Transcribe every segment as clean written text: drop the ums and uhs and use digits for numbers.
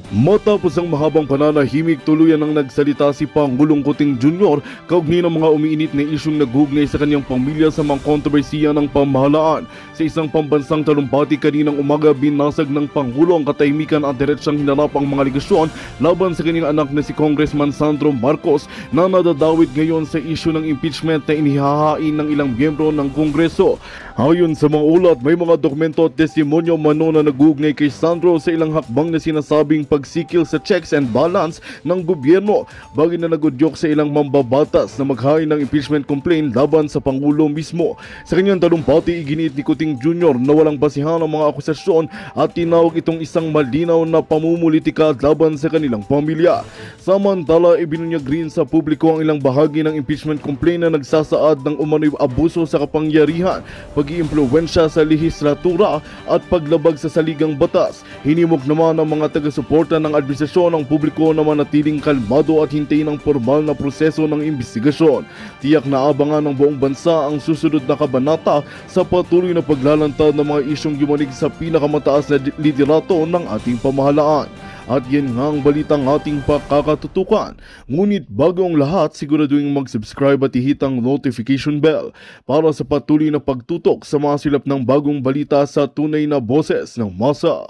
Matapos ang mahabang pananahimik, tuluyan ang nagsalita si Pangulong Kuting Jr. kaugnay ng mga umiinit na isyung nagugnay sa kanyang pamilya sa mga kontrobersiya ng pamahalaan. Sa isang pambansang talumpati kaninang umaga, binasag ng Pangulo ang katahimikan at diretsang hinarap ang mga aligasyon laban sa kanyang anak na si Congressman Sandro Marcos na nadadawit ngayon sa isyu ng impeachment na inihahain ng ilang miyembro ng Kongreso. Ayon sa mga ulat, may mga dokumento at testimonyo mano na nagugnay kay Sandro sa ilang hakbang na sinasabing pagsikil sa checks and balance ng gobyerno, bagay na nagudyok sa ilang mambabatas na maghain ng impeachment complaint laban sa Pangulo mismo. Sa kanyang talumpati, iginiit ni Kuting Jr. na walang basihan ang mga akusasyon at tinawag itong isang malinaw na pamumulitika laban sa kanilang pamilya. Samantala, ibinunyag rin sa publiko ang ilang bahagi ng impeachment complaint na nagsasaad ng umano'y abuso sa kapangyarihan, pag-iimpluwensya sa lehislatura at paglabag sa saligang batas. Hinimok naman ng mga taga-suporta ng administrasyon ng publiko na manatiling kalmado at hintayin ang formal na proseso ng imbestigasyon. Tiyak na abangan ng buong bansa ang susunod na kabanata sa patuloy na paglalantad ng mga isyong yumanig sa pinakamataas na liderato ng ating pamahalaan. At yan nga ang balitang ating pakakatutukan. Ngunit bago ang lahat, siguraduhin mag-subscribe at ihit ang notification bell para sa patuloy na pagtutok sa mga silap ng bagong balita sa tunay na boses ng masa.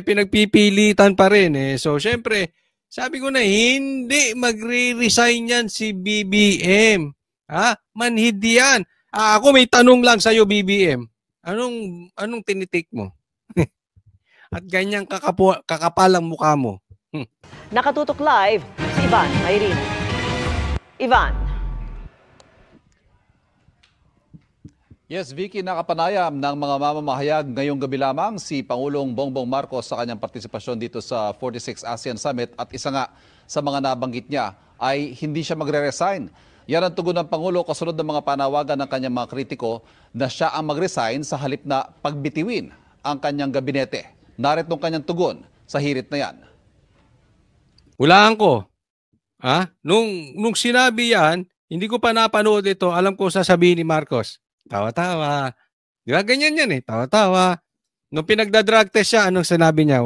Pinagpipilitan pa rin eh. So, syempre, sabi ko na, hindi magre-resign yan si BBM. Ha? Manhid yan. Ako may tanong lang sa'yo, BBM. Anong tinitik mo? At ganyang kakapalang mukha mo. Nakatutok live si Ivan Mayrin. Ivan. Yes, Vicky, nakapanayam ng mga mamamahayag ngayong gabi lamang si Pangulong Bongbong Marcos sa kanyang partisipasyon dito sa 46 ASEAN Summit at isa nga sa mga nabanggit niya ay hindi siya magre-resign. Yan ang tugon ng Pangulo kasunod ng mga panawagan ng kanyang mga kritiko na siya ang mag-resign sa halip na pagbitiwin ang kanyang gabinete. Narito ang kanyang tugon sa hirit na yan. Hulaan ko. Nung sinabi yan, hindi ko pa napanood ito, alam ko sasabihin ni Marcos. Tawa-tawa. Di ba? Ganyan yan eh. Tawa-tawa. Nung pinagda-drug test siya, anong sinabi niya?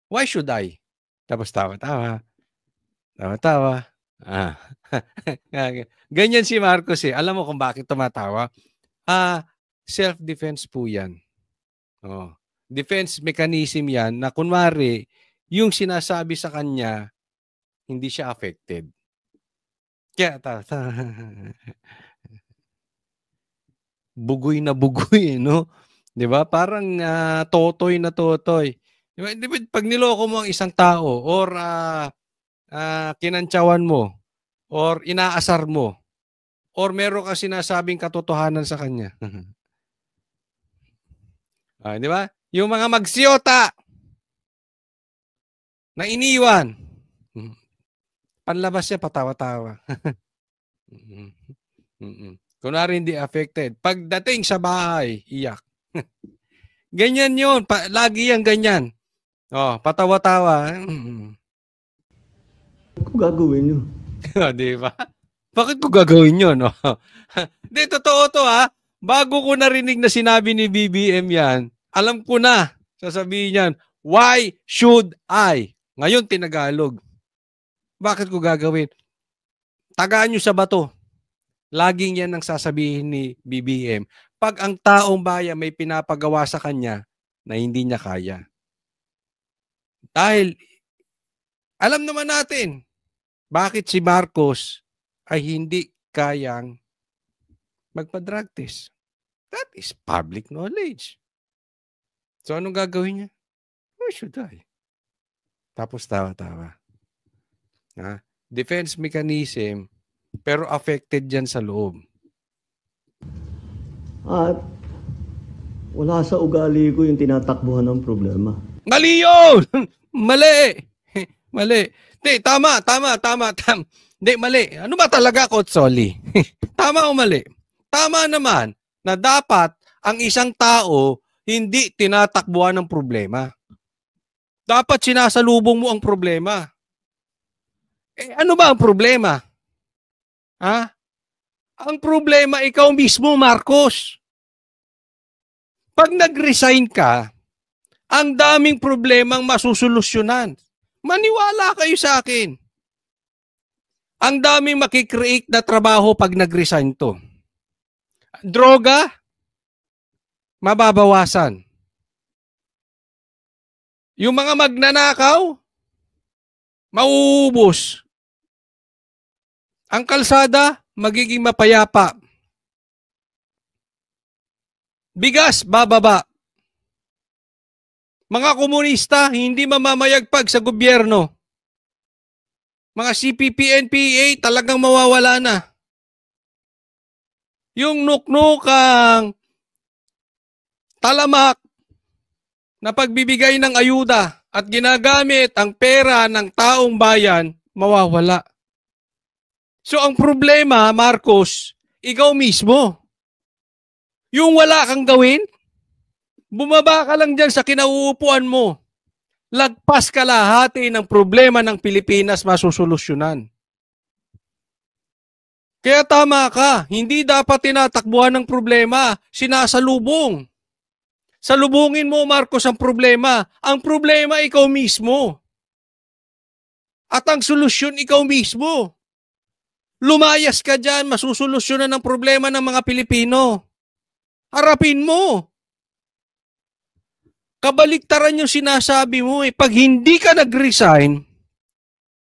Why should I? Tapos tawa-tawa. Tawa-tawa. Ganyan si Marcos eh. Alam mo kung bakit tumatawa? Self-defense po yan. Defense mechanism yan na kunwari, yung sinasabi sa kanya, hindi siya affected. Kaya tawa-tawa. Bugoy na bugoy, no? 'Di ba? Parang totoy na totoy. 'Di ba? Pag niloko mo ang isang tao or kinantsawan mo or inaasar mo or meron ka sinasabing katotohanan sa kanya. 'Di ba? Yung mga magsiyota na iniwan. Panlabas siya patawa-tawa. Kunwari hindi affected. Pagdating sa bahay, iyak. Ganyan yun. Lagi yan ganyan. Patawa-tawa. Bakit ko gagawin yun? Di ba? Bakit ko gagawin yun? Di, totoo to ha. Bago ko narinig na sinabi ni BBM yan, alam ko na. Sasabihin yan, why should I? Ngayon, tinagalog. Bakit ko gagawin? Tagaan nyo sa bato. Laging yan ang sasabihin ni BBM. Pag ang taong bayan may pinapagawa sa kanya na hindi niya kaya. Dahil, alam naman natin, bakit si Marcos ay hindi kayang magpa-drug test. That is public knowledge. So, anong gagawin niya? Why should I? Tapos tawa-tawa. Defense mechanism, pero affected dyan sa loob. At wala sa ugali ko yung tinatakbuhan ng problema. Mali yun! Mali! Mali. Hindi, tama. Hindi, mali. Ano ba talaga, Coach Solly? Tama o mali? Tama naman na dapat ang isang tao hindi tinatakbuhan ng problema. Dapat sinasalubong mo ang problema. Ano ba ang problema? Ha? Ang problema, ikaw mismo, Marcos. Pag nag-resign ka, ang daming problemang masusolusyonan. Maniwala kayo sa akin. Ang daming makikreate na trabaho pag nag-resign to. Droga, mababawasan. Yung mga magnanakaw, mauubos. Ang kalsada, magiging mapayapa. Bigas, bababa. Mga komunista, hindi mamamayagpag sa gobyerno. Mga CPP, NPA, talagang mawawala na. Yung nuknukang talamak na pagbibigay ng ayuda at ginagamit ang pera ng taong bayan, mawawala. So ang problema, Marcos, ikaw mismo. Yung wala kang gawin, bumaba ka lang dyan sa kinauupuan mo. Lagpas kalahati ng problema ng Pilipinas masusolusyonan. Kaya tama ka, hindi dapat tinatakbuhan ng problema, sinasalubong. Salubungin mo, Marcos, ang problema. Ang problema, ikaw mismo. At ang solusyon, ikaw mismo. Lumayas ka dyan, masusolusyonan ang problema ng mga Pilipino. Harapin mo. Kabaliktaran yung sinasabi mo eh. Pag hindi ka nag-resign,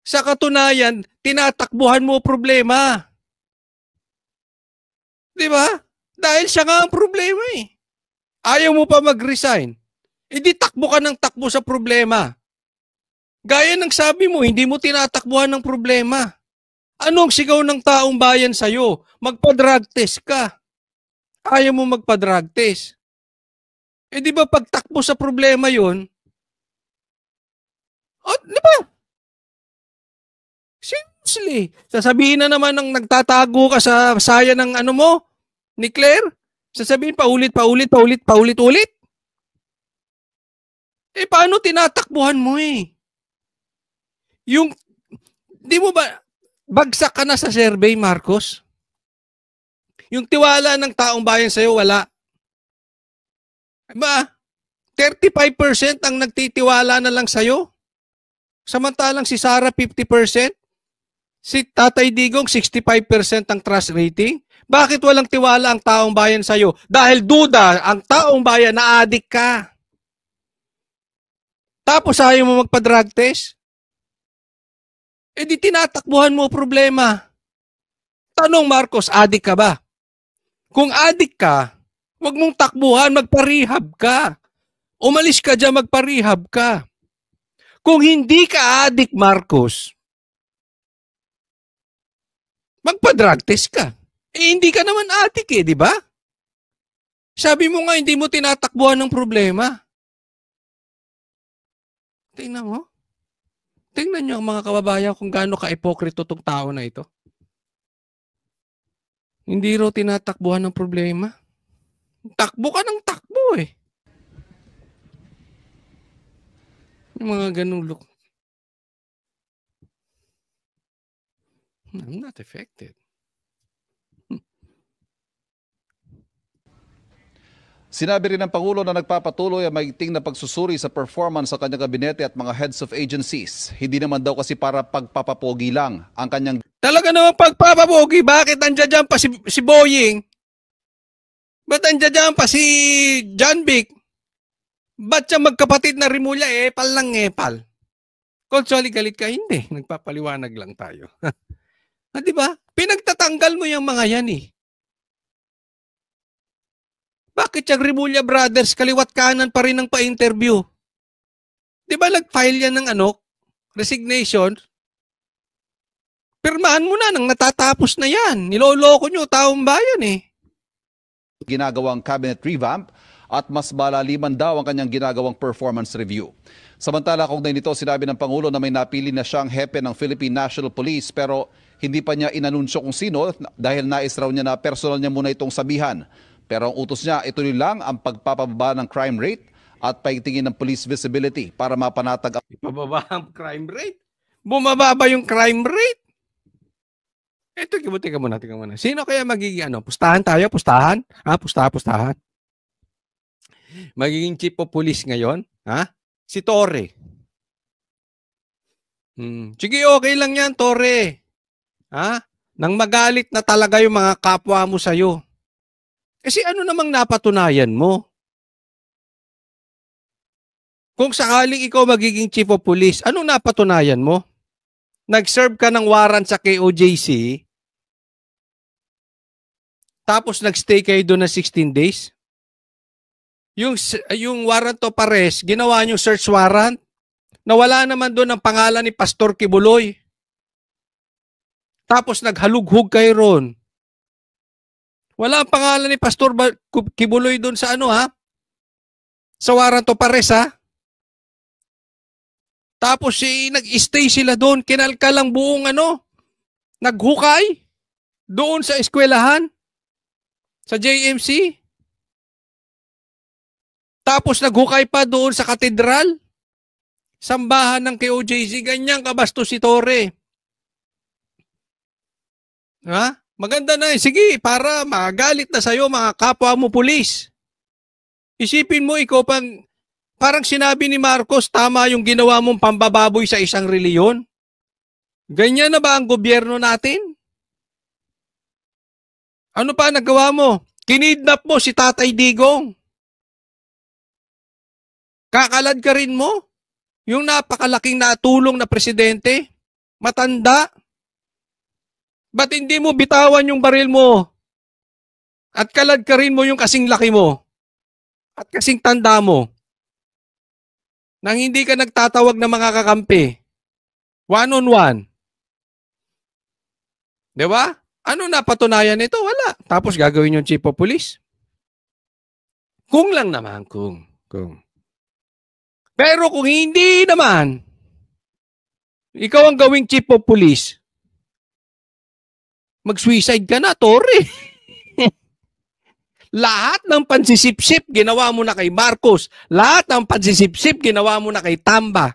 sa katunayan, tinatakbuhan mo problema. Di ba? Dahil siya nga ang problema eh. Ayaw mo pa mag-resign. Di takbo ka ng takbo sa problema. Gaya ng sabi mo, hindi mo tinatakbuhan ng problema. Anong sigaw ng taong bayan sa'yo? Magpa-drug test ka. Ayaw mo magpa-drug test. Di ba pagtakbo sa problema yon? Di ba? Seriously. Sasabihin na naman ng nagtatago ka sa saya ng ano mo, ni Claire? Sasabihin paulit. Paano tinatakbuhan mo eh? Di mo ba, bagsak ka na sa survey, Marcos? Yung tiwala ng taong bayan sa'yo, wala. Diba? 35% ang nagtitiwala na lang sa'yo. Samantalang si Sara 50%. Si Tatay Digong 65% ang trust rating. Bakit walang tiwala ang taong bayan sa'yo? Dahil duda ang taong bayan na adik ka. Tapos ayaw mo magpa-drug test? Di tinatakbuhan mo problema. Tanong, Marcos, adik ka ba? Kung adik ka, huwag mong takbuhan, magpa-rehab ka. Umalis ka dyan, magpa-rehab ka. Kung hindi ka adik, Marcos, magpa-drug test ka. Hindi ka naman adik eh, di ba? Sabi mo nga, hindi mo tinatakbuhan ng problema. Tingnan mo. Tingnan nyo ang mga kababayan kung gaano ka-ipokrito itong tao na ito. Hindi raw tinatakbuhan ng problema. Takbo ka ng takbo eh. Yung mga ganung look. I'm not affected. Sinabi rin ng Pangulo na nagpapatuloy ang maigting na pagsusuri sa performance sa kanyang kabinete at mga heads of agencies. Hindi naman daw kasi para pagpapapogi lang ang kanyang... Talaga naman pagpapapogi, bakit nandiyan dyan pa si Boying? Ba't nandiyan dyan pa si John Vic? Ba't siya magkapatid na Rimulya? Epal lang epal. Consually galit ka? Hindi. Nagpapaliwanag lang tayo. Diba? Pinagtatanggal mo yung mga yan eh. Bakit yung Rimulya Brothers kaliwat kanan pa rin ng pa-interview? Di ba nag-file yan ng resignation? Pirmahan mo na nang natatapos na yan. Niloloko nyo taong bayan eh. Ginagawang cabinet revamp at mas malaliman daw ang kanyang ginagawang performance review. Samantala, kaugnay nito, sinabi ng Pangulo na may napili na siyang hepe ng Philippine National Police pero hindi pa niya inanunsyo kung sino dahil nais raw niya na personal niya muna itong sabihan. Pero ang utos niya, ituloy lang ang pagpapababa ng crime rate at paigtingin ng police visibility para mapanatag ang... Ipababa ang crime rate? Bumababa yung crime rate. Ito, tika muna. Sino kaya magiging Pustahan tayo? Pustahan? Pustahan. Magiging chief of police ngayon? Ha? Si Torre. Sige, okay lang yan, Torre. Ha? Nang magalit na talaga yung mga kapwa mo sa'yo. Kasi ano namang napatunayan mo? Kung sakaling ikaw magiging chief of police, anong napatunayan mo? Nag-serve ka ng warrant sa KOJC, tapos nag-stay kayo doon ng 16 days? Yung warrant of arrest, ginawa nyo search warrant, na wala naman doon ang pangalan ni Pastor Kibuloy. Tapos naghalughog kayo ron. Wala ang pangalan ni Pastor Kibuloy doon sa sa warrant of arrest, ha? Tapos nag-stay sila doon, kinalkalang buong naghukay doon sa eskwelahan, sa JMC. Tapos naghukay pa doon sa katedral, sambahan ng KOJC. Ganyan kabastos si Torre. Ha? Maganda na sige, para magalit na sa'yo mga kapwa mo pulis. Isipin mo, ikaw parang sinabi ni Marcos, tama yung ginawa mong pambababoy sa isang reliyon. Ganyan na ba ang gobyerno natin? Ano pa nagawa mo? Kinidnap mo si Tatay Digong. Kakalad ka rin mo? Yung napakalaking natulong na presidente? Matanda? Ba't hindi mo bitawan yung baril mo? At kalad ka rin mo yung kasing laki mo? At kasing tanda mo? Nang hindi ka nagtatawag ng mga kakampi. One-on-one. Di ba? Ano napatunayan nito? Wala. Tapos gagawin yung chief of police. Kung lang naman, kung. Pero kung hindi naman, ikaw ang gawing chief of police, mag-suicide ka na, Torre. Lahat ng pansisipsip, ginawa mo na kay Marcos. Lahat ng pansisipsip, ginawa mo na kay Tamba.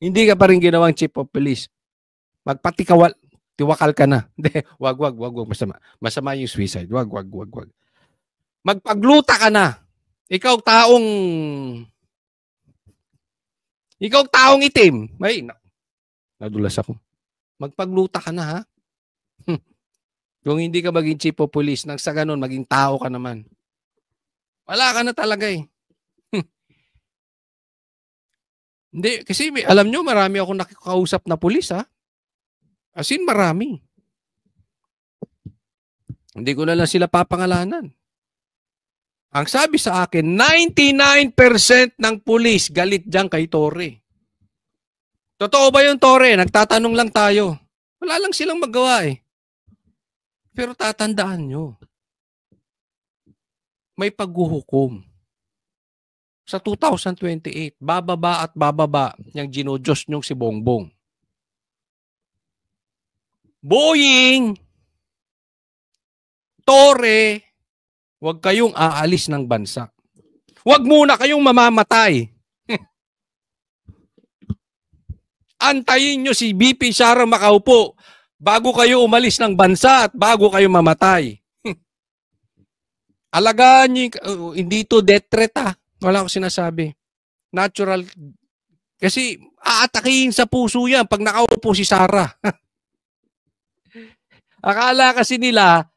Hindi ka pa rin ginawang chief of police. Tiwakal ka na. Wag. Masama yung suicide. Wag. Magpagluta ka na. Ikaw taong itim. Ay, nadulas ako. Magpagluta ka na, ha? Kung hindi ka maging chief of police, nang sa ganun, maging tao ka naman. Wala ka na talaga eh. Hindi, kasi alam nyo, marami akong nakikausap na pulis, ha? As in, marami. Hindi ko na lang sila papangalanan. Ang sabi sa akin, 99% ng pulis galit dyan kay Torre. Totoo ba yung Torre? Nagtatanong lang tayo. Wala lang silang magawa eh. Pero tatandaan nyo, may paghuhukom. Sa 2028, bababa at bababa yung ginodiyos nyong si Bongbong. Boying, Torre, huwag kayong aalis ng bansa. Huwag muna kayong mamamatay. Antayin nyo si BP Sara makaupo bago kayo umalis ng bansa at bago kayo mamatay. Alagaan nyo, hindi to death threat ha. Wala akong sinasabi. Natural. Kasi aatakihin sa puso yan pag nakaupo si Sara. Akala kasi nila,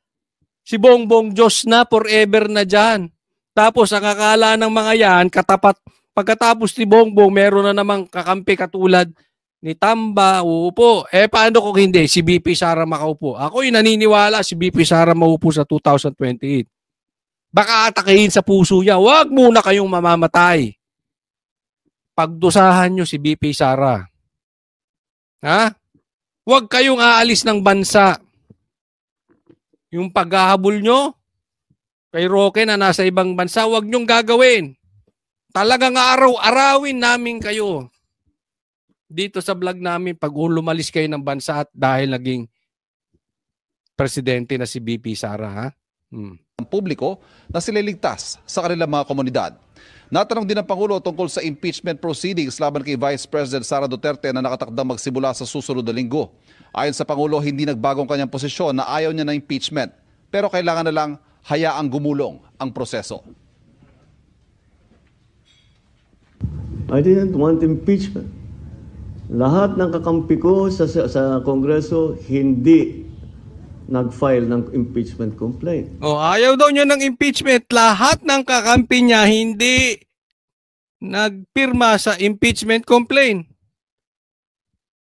si Bongbong Diyos na, forever na dyan. Tapos ang akala ng mga yan, katapat, pagkatapos ni Bongbong, meron na namang kakampi katulad ni Tamba, uupo. Paano kung hindi? Si BP Sara makaupo. Ako'y naniniwala si BP Sara maupo sa 2028. Baka atakihin sa puso niya. Huwag muna kayong mamamatay. Pagdusahan nyo si BP Sara. Ha? Huwag kayong aalis ng bansa. Yung paghahabol nyo kay Roque na nasa ibang bansa, huwag nyong gagawin. Talagang araw-arawin namin kayo. Dito sa vlog namin, pag lumalis kayo ng bansa at dahil naging presidente na si BP Sara, ha? Ang publiko na sila ligtas sa kanilang mga komunidad. Natanong din ng Pangulo tungkol sa impeachment proceedings laban kay Vice President Sara Duterte na nakatakdang magsimula sa susunod na linggo. Ayon sa Pangulo, hindi nagbagong kanyang posisyon na ayaw niya ng impeachment, pero kailangan na lang hayaang gumulong ang proseso. I didn't want impeachment. Lahat ng kakampi ko sa Kongreso hindi nag-file ng impeachment complaint. O, ayaw daw niya ng impeachment. Lahat ng kakampi niya hindi nagpirma sa impeachment complaint.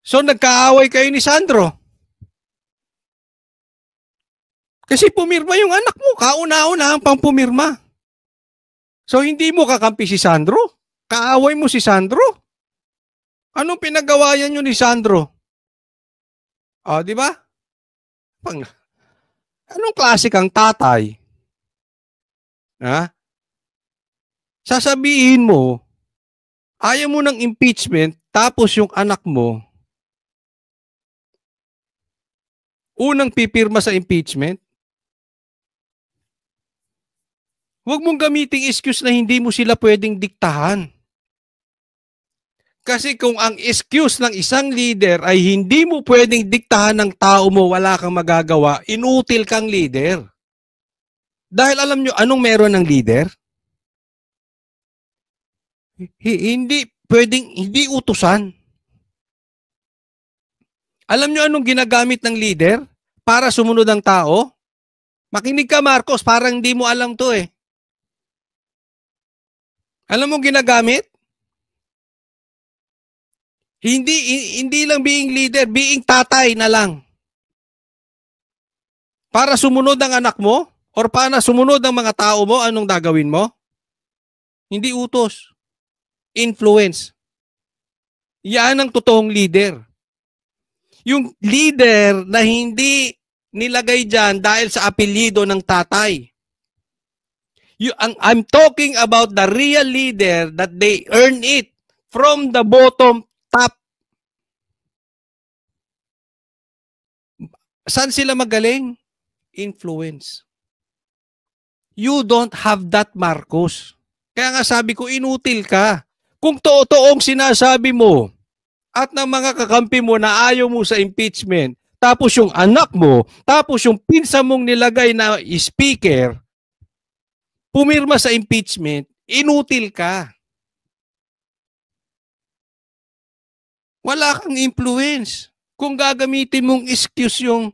So, nagkaaway kayo ni Sandro. Kasi pumirma yung anak mo. Kauna-una ang pang pumirma. So, hindi mo kakampi si Sandro? Kaaway mo si Sandro? Anong pinagawayan nyo ni Sandro? O, di ba? Anong klase kang tatay? Ha? Sasabihin mo, ayaw mo ng impeachment, tapos yung anak mo, unang pipirma sa impeachment? Huwag mong gamiting excuse na hindi mo sila pwedeng diktahan. Kasi kung ang excuse ng isang leader ay hindi mo pwedeng diktahan ng tao mo, wala kang magagawa, inutil kang leader. Dahil alam nyo, anong meron ng leader? Hindi pwedeng, hindi utusan. Alam nyo anong ginagamit ng leader para sumunod ang tao? Makinig ka, Marcos, parang hindi mo alam to eh. Alam mo ginagamit? Hindi lang being leader, being tatay na lang. Para sumunod ang anak mo or para sumunod ang mga tao mo, anong gagawin mo? Hindi utos. Influence. Yan ang totoong leader. Yung leader na hindi nilagay dyan dahil sa apelyido ng tatay. I'm talking about the real leader that they earn it from the bottom top. Saan sila magaling? Influence. You don't have that, Marcos. Kaya nga sabi ko, inutil ka. Kung totoong sinasabi mo at ng mga kakampi mo na ayaw mo sa impeachment, tapos yung anak mo, tapos yung pinsa mong nilagay na speaker, pumirma sa impeachment, inutil ka. Wala kang influence. Kung gagamitin mong excuse yung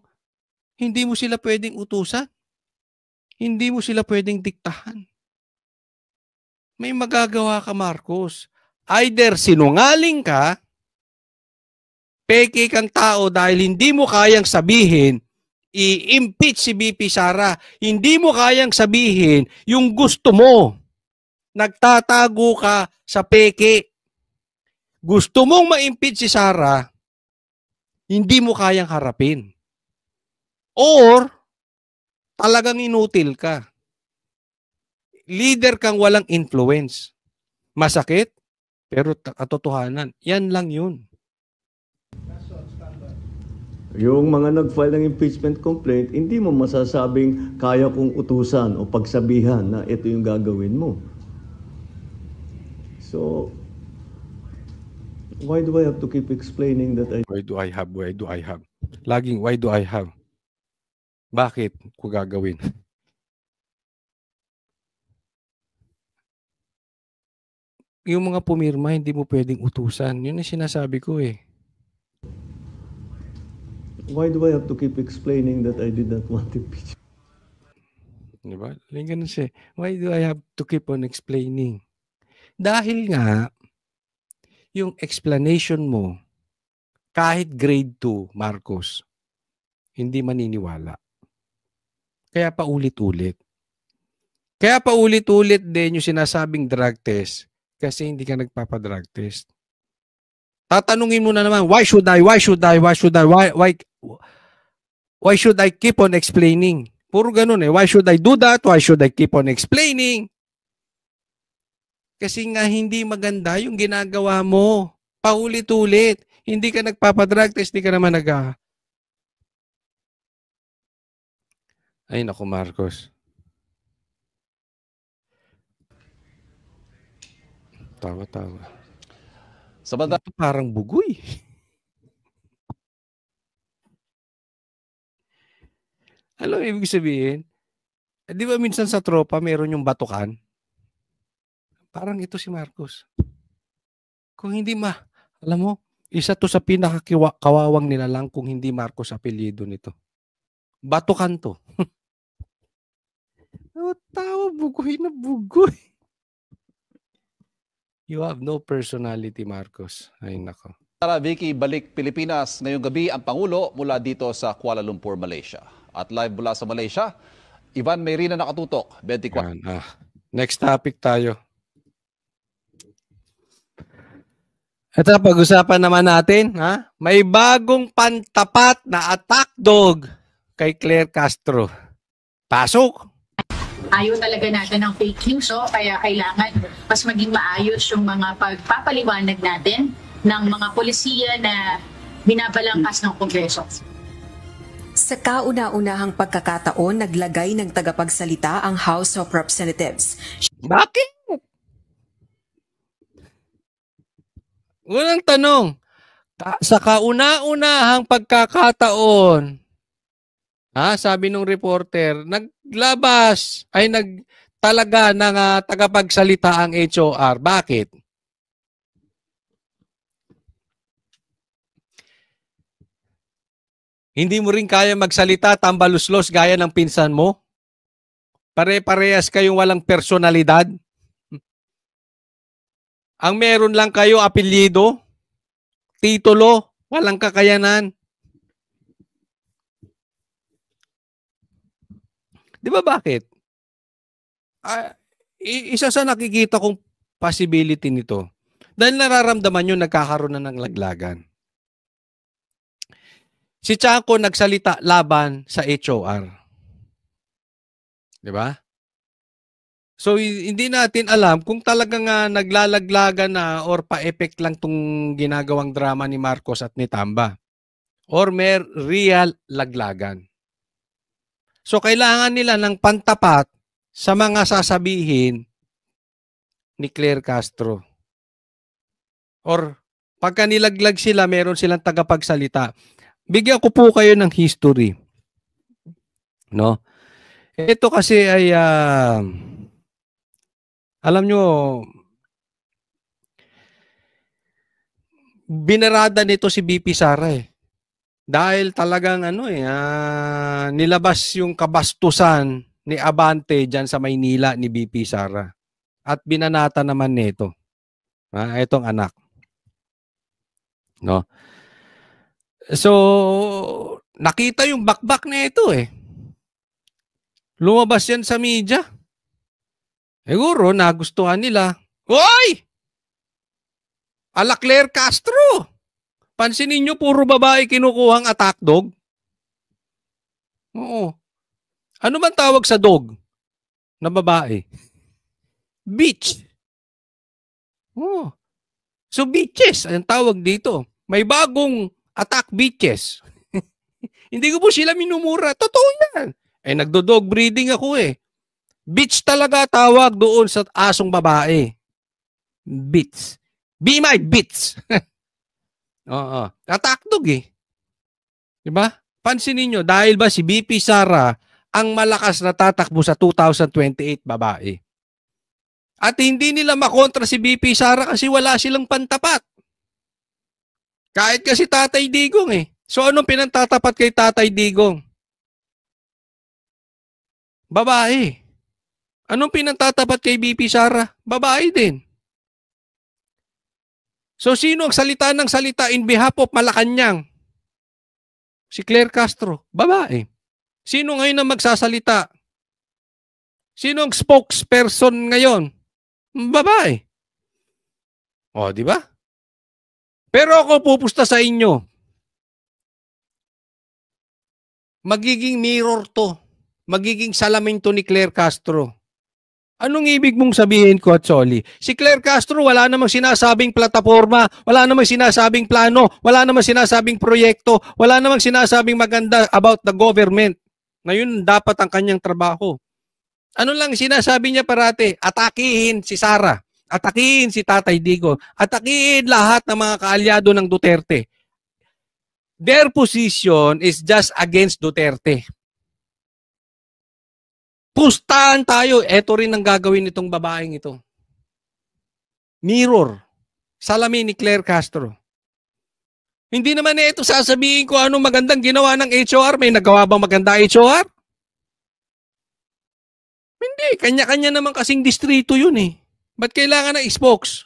hindi mo sila pwedeng utusan, hindi mo sila pwedeng diktahan. May magagawa ka, Marcos. Either sinungaling ka, peke kang tao dahil hindi mo kayang sabihin, i-impeach si BP Sara. Hindi mo kayang sabihin yung gusto mo. Nagtatago ka sa peke. Gusto mong ma-impeach si Sara, hindi mo kayang harapin. Or, talagang inutil ka. Leader kang walang influence. Masakit, pero katotohanan. Yan lang yun. Yung mga nag-file ng impeachment complaint, hindi mo masasabing kaya kong utusan o pagsabihan na ito yung gagawin mo. So, why do I have to keep explaining that Why do I have? Laging, why do I have? Bakit ko gagawin? Yung mga pumirma, hindi mo pwedeng utusan. Yun ang sinasabi ko eh. Why do I have to keep explaining that I did not want impeachment? Diba? Ganun siya. Why do I have to keep on explaining? Dahil nga, yung explanation mo, kahit grade 2, Marcos, hindi maniniwala. Kaya paulit-ulit. Kaya paulit-ulit din yung sinasabing drug test kasi hindi ka nagpapadrug test. Tatanungin mo na naman, why should I keep on explaining? Puro ganun eh. Why should I do that? Why should I keep on explaining? Kasi nga hindi maganda yung ginagawa mo. Paulit-ulit. Hindi ka nagpapadrug test, hindi ka naman Ay naku, Marcos. Tawa-tawa. Sa banda, Ito parang bugoy. Alam mo ibig sabihin? Di ba minsan sa tropa meron yung batukan? Parang ito si Marcos. Kung hindi alam mo, isa to sa pinakakawawang nilalang kung hindi Marcos apelyido nito. Batukan to. Tawa, bugoy na bugoy. You have no personality, Marcos. Ay, nako. Tara, Vicky, balik Pilipinas. Ngayong gabi ang Pangulo mula dito sa Kuala Lumpur, Malaysia. At live mula sa Malaysia, Ivan Mayrina nakatutok, 24. Yan, next topic tayo. Ito, pag-usapan naman natin, may bagong pantapat na attack dog kay Claire Castro. Pasok! Ayaw talaga natin ng fake news, kaya kailangan mas maging maayos yung mga pagpapaliwanag natin ng mga polisiya na binabalangkas ng Kongreso. Sa kauna-unahang pagkakataon, naglagay ng tagapagsalita ang House of Representatives. Bakit? Unang tanong, sa kauna-unahang pagkakataon, sabi nung reporter, nagtalaga ng tagapagsalita ang HOR. Bakit? Hindi mo rin kaya magsalita, tambaluslos gaya ng pinsan mo? Pare-parehas kayong walang personalidad? Ang meron lang kayo apelyido, titulo, walang kakayanan. Di ba bakit? Isa sa nakikita kong possibility nito. Dahil nararamdaman nyo nagkakaroon na ng laglagan. Si Chanco nagsalita laban sa HOR. Di ba? So, hindi natin alam kung talagang naglalaglagan na or pa-effect lang tong ginagawang drama ni Marcos at ni Tamba. Or may real laglagan. So, kailangan nila ng pantapat sa mga sasabihin ni Claire Castro. Or, pagka nilaglag sila, meron silang tagapagsalita. Bigyan ko po kayo ng history. No? Ito kasi ay, alam nyo, binarada nito si BP Sara Dahil talagang nilabas yung kabastusan ni Abante dyan sa Maynila ni BP Sara. At binanata naman nito. Itong anak. No? So, nakita yung bakbak na ito Lumabas yan sa media. Siguro, nagustuhan nila. Hoy! Ala Claire Castro! Pansinin nyo, puro babae kinukuhang attack dog. Oo. Ano man tawag sa dog na babae? Bitch. Oo. So, bitches, ang tawag dito. May bagong attack bitches. Hindi ko po sila minumura. Totoo yan. Nagdo-dog breeding ako Bitch talaga tawag doon sa asong babae. Bitch. Be my bitch. Oo. Attack dog Diba? Pansinin nyo, dahil ba si BP Sara ang malakas na tatakbo sa 2028 babae. At hindi nila makontra si BP Sara kasi wala silang pantapat. Kahit kasi Tatay Digong So anong pinantatapat kay Tatay Digong? Babae. Anong pinantatapat kay BP Sara? Babae din. So sino ang salita ng salita in behalf of Malacanang? Si Claire Castro. Babae. Sino ngayon ang magsasalita? Sino ang spokesperson ngayon? Babae. O, di ba? Pero ako pupusta sa inyo. Magiging mirror to. Magiging salamin to ni Claire Castro. Anong ibig mong sabihin ko, Atsoli? Si Claire Castro wala namang sinasabing plataforma, wala namang sinasabing plano, wala namang sinasabing proyekto, wala namang sinasabing maganda about the government. Ngayon, dapat ang kanyang trabaho. Ano lang sinasabi niya parati? Atakihin si Sara. Atakihin si Tatay Digong. Atakihin lahat ng mga kaalyado ng Duterte. Their position is just against Duterte. Pustahan tayo. Ito rin ang gagawin nitong babaeng ito. Mirror. Salamin ni Claire Castro. Hindi naman ito sasabihin ko anong magandang ginawa ng HOR. May nagawa bang maganda HOR? Hindi. Kanya-kanya naman kasing distrito yun eh. Ba't kailangan ng spokes?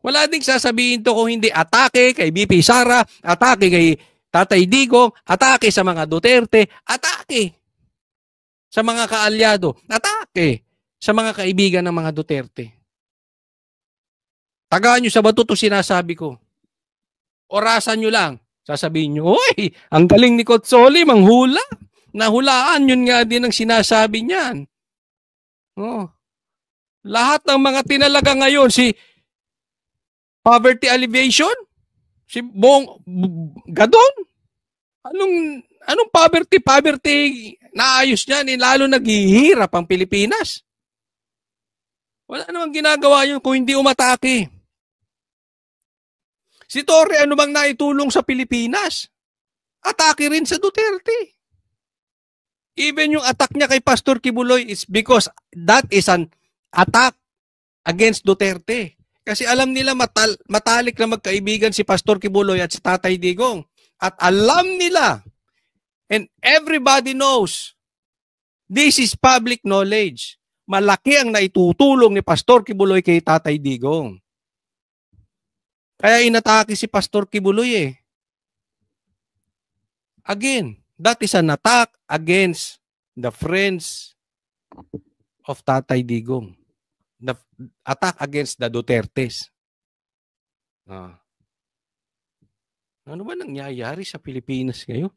Wala ding sasabihin to kung hindi atake kay BP Sara, atake kay Tatay Digong, atake sa mga Duterte, atake sa mga kaalyado, atake sa mga kaibigan ng mga Duterte. Tagaan nyo sa bato to sinasabi ko. Orasan nyo lang. Sasabihin nyo, oy, ang galing ni Cotsoli, manghula. Nahulaan, yun nga din ang sinasabi niyan. Oh. Lahat ng mga tinalaga ngayon, si poverty alleviation, si Bong Gadon, anong poverty naayos niyan, lalo naghihirap ang Pilipinas. Wala namang ginagawa yun kung hindi umatake. Si Torre, ano bang naitulong sa Pilipinas? Atake rin sa Duterte. Even yung attack niya kay Pastor Kibuloy is because that is an attack against Duterte. Kasi alam nila matalik na magkaibigan si Pastor Kibuloy at si Tatay Digong. At alam nila, and everybody knows, this is public knowledge. Malaki ang naitutulong ni Pastor Kibuloy kay Tatay Digong. Kaya inatake si Pastor Kibuloy eh. Again, that is an attack against the friends of Tatay Digong. The attack against the Dutertes. Ano ba nangyayari sa Pilipinas ngayon?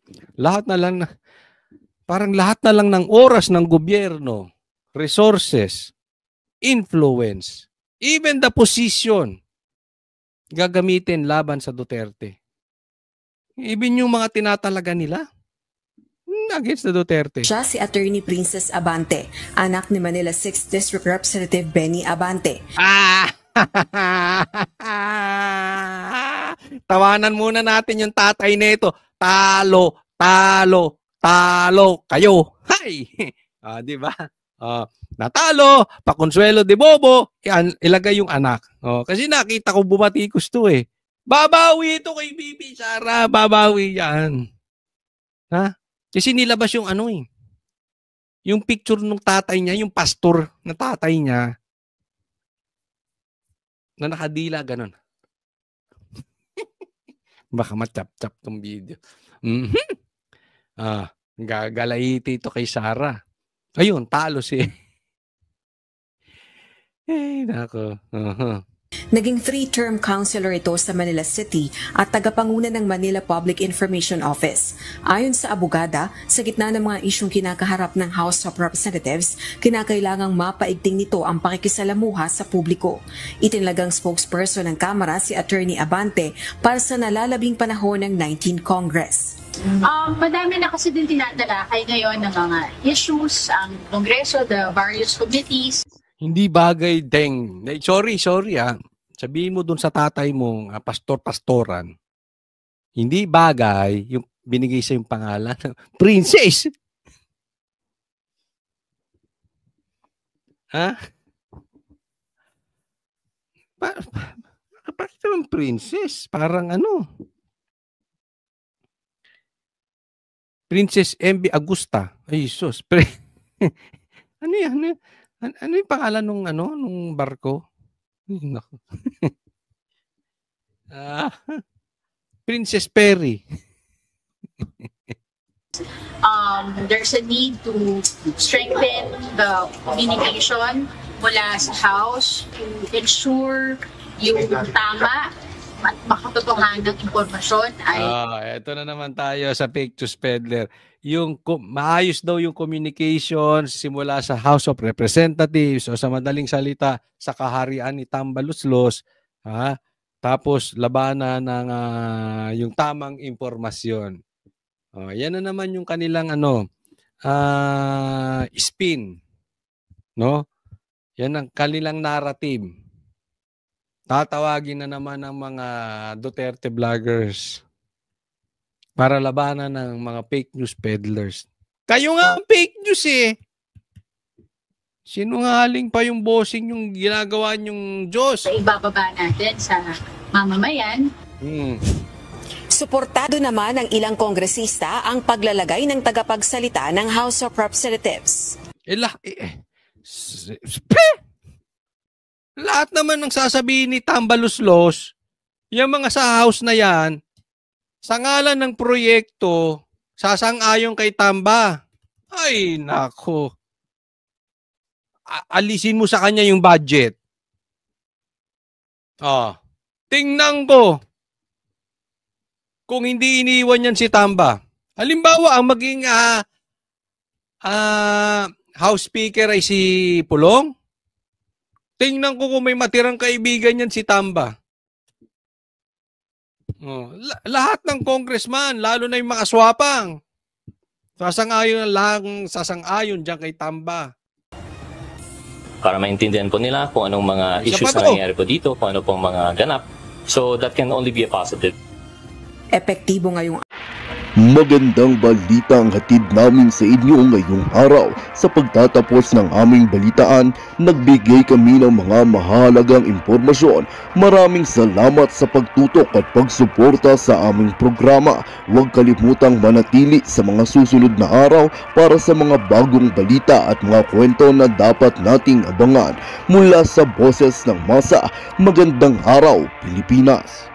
Parang lahat na lang ng oras ng gobyerno, resources, influence, even the position, gagamitin laban sa Duterte. Even yung mga tinatalaga nila against the Duterte. Siya si Attorney Princess Abante, anak ni Manila 6th District Representative Benny Abante. Tawanan muna natin yung tatay nito. Talo kayo. Hay! Di ba? Natalo, pakonsuelo de Bobo, ilagay yung anak. Kasi nakita ko bumatikos to eh. Babawi ito kay Bibi Sara, babawi yan. Ha? Kasi nilabas yung yung picture ng tatay niya, yung pastor na tatay niya, na nakadila ganon. Baka matap-tap tong video. Gagalaiti ito kay Sara. Ayun, talo si... nako. Naging 3-term councilor ito sa Manila City at tagapanguna ng Manila Public Information Office. Ayon sa abogada, sa gitna ng mga isyong kinakaharap ng House of Representatives, kinakailangang mapaigting nito ang pakikisalamuha sa publiko. Itinalagang spokesperson ng Kamara si Attorney Abante para sa nalalabing panahon ng 19th Congress. Madami na kasi din tinatalakay ngayon ng mga issues, ang Kongreso, the various committees. Hindi bagay, Deng. Sorry Sabihin mo dun sa tatay mong pastor-pastoran, hindi bagay yung binigay sa yung pangalan. Princess! Ha? Bakit naman princess? Parang Princess MB Agusta. Ay, sus. Ano yan? Ano yung pangalan nung barko? Naku. Princess Perry. There's a need to strengthen the communication mula sa House to ensure yung tama at makatotohanan ng impormasyon ay... Ito na naman tayo sa fake news peddler. Yung maayos daw yung communication simula sa House of Representatives o sa madaling salita sa kaharian ni Tambaluslos, tapos labanan ng yung tamang impormasyon. Yan na naman yung kanilang spin, no? Yan ang kanilang narrative. Tatawagin na naman ng mga Duterte vloggers para labanan ng mga fake news peddlers. Kayo nga ang fake news eh. Sinungaling pa yung bossing yung ginagawa niyong Diyos. Ibababa natin sa mamamayan. Suportado naman ng ilang kongresista ang paglalagay ng tagapagsalita ng House of Representatives. Lahat naman ng sasabihin ni Tambaluslos, yung mga sa house na yan, sa ngalan ng proyekto, sasang-ayon kay Tamba. Ay, nako. Alisin mo sa kanya yung budget. Tingnan ko kung hindi iniwan yan si Tamba. Halimbawa, ang maging House Speaker ay si Pulong. Tingnan ko kung may matirang kaibigan yan si Tamba. Lahat ng congressman, lalo na yung mga swapang, sasang-ayon dyan kay Tamba. Para maintindihan po nila kung anong mga issues na nangyayari po dito, kung ano pong mga ganap. So that can only be a positive. Epektibo ngayong Magandang balita ang hatid namin sa inyo ngayong araw. Sa pagtatapos ng aming balitaan, nagbigay kami ng mga mahalagang impormasyon. Maraming salamat sa pagtutok at pagsuporta sa aming programa. Huwag kalimutang manatili sa mga susunod na araw para sa mga bagong balita at mga kwento na dapat nating abangan. Mula sa Boses ng Masa, magandang araw Pilipinas!